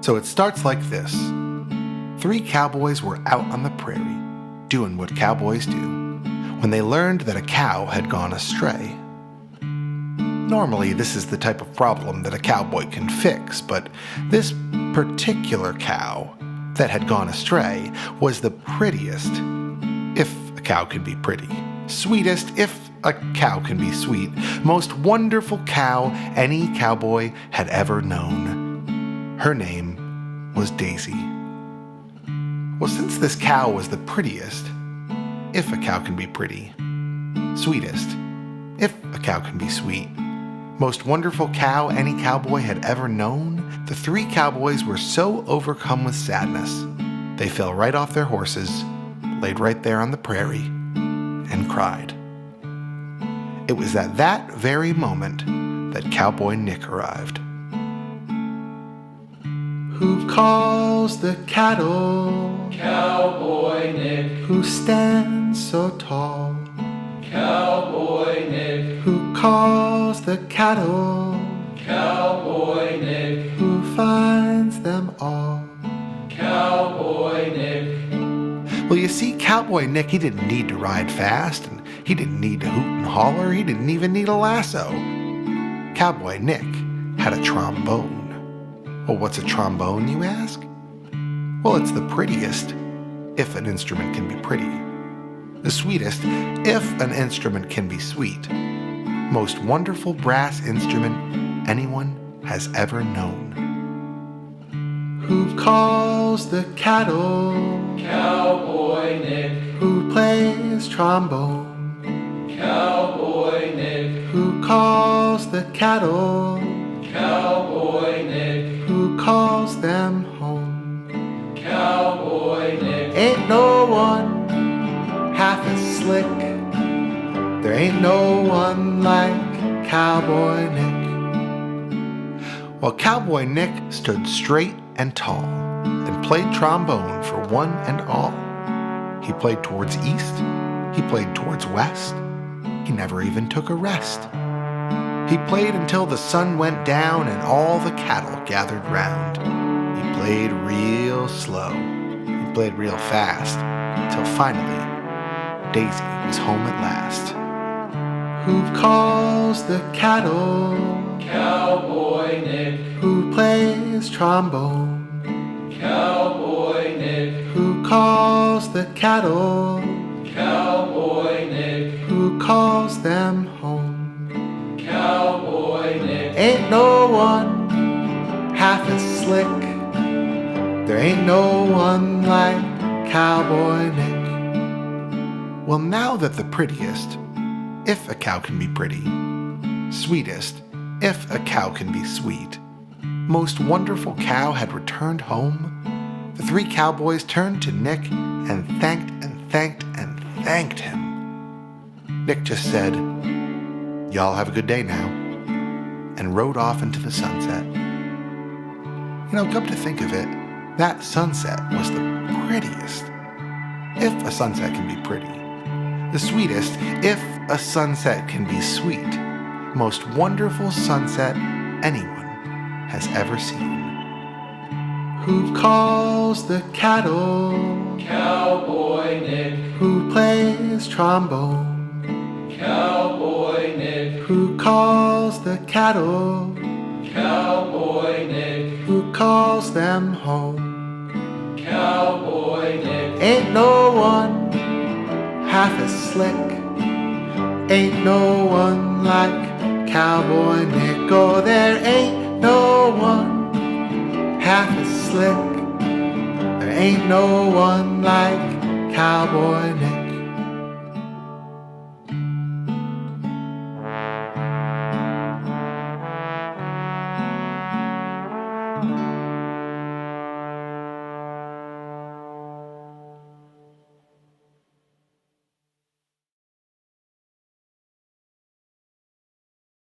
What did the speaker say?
So it starts like this. 3 cowboys were out on the prairie, doing what cowboys do, when they learned that a cow had gone astray. Normally, this is the type of problem that a cowboy can fix, but this particular cow that had gone astray was the prettiest, if a cow can be pretty, sweetest, if a cow can be sweet, most wonderful cow any cowboy had ever known. Her name was Daisy. Well, since this cow was the prettiest, if a cow can be pretty, sweetest, if a cow can be sweet, most wonderful cow any cowboy had ever known, the 3 cowboys were so overcome with sadness, they fell right off their horses, laid right there on the prairie, and cried. It was at that very moment that Cowboy Nick arrived. Who calls the cattle? Cowboy Nick. Who stands so tall? Cowboy Nick. Who calls the cattle? Cowboy Nick. Who finds them all? Cowboy Nick. Well, you see, Cowboy Nick, he didn't need to ride fast, and he didn't need to hoot and holler, he didn't even need a lasso. Cowboy Nick had a trombone. Well, what's a trombone, you ask? Well, it's the prettiest, if an instrument can be pretty. The sweetest, if an instrument can be sweet. Most wonderful brass instrument anyone has ever known. Who calls the cattle? Cowboy Nick. Who plays trombone? Cowboy Nick. Who calls the cattle? Cowboy Nick. Who calls them home? Cowboy Nick. Ain't no one half as slick. There ain't no one like Cowboy Nick. Well, Cowboy Nick stood straight and tall and played trombone for one and all. He played towards east. He played towards west. He never even took a rest. He played until the sun went down and all the cattle gathered round. He played real slow. He played real fast, till finally, Daisy was home at last. Who calls the cattle? Cowboy Nick. Who plays trombone? Cowboy Nick. Who calls the cattle? Cowboy Nick. Who calls them home? Cowboy Nick. Ain't no one half as slick. There ain't no one like Cowboy Nick. Well, now that the prettiest, if a cow can be pretty, sweetest, if a cow can be sweet, most wonderful cow had returned home, the 3 cowboys turned to Nick and thanked and thanked and thanked him. Nick just said, "Y'all have a good day now," and rode off into the sunset. You know, come to think of it, that sunset was the prettiest, if a sunset can be pretty, the sweetest, if a sunset can be sweet, most wonderful sunset anyone has ever seen. Who calls the cattle? Cowboy Nick. Who plays trombone? Cowboy Nick. Who calls the cattle? Cowboy Nick. Who calls them home? Cowboy Nick. Ain't no one half as slick. Ain't no one like Cowboy Nick. Oh, there ain't no one half as slick. There ain't no one like Cowboy Nick.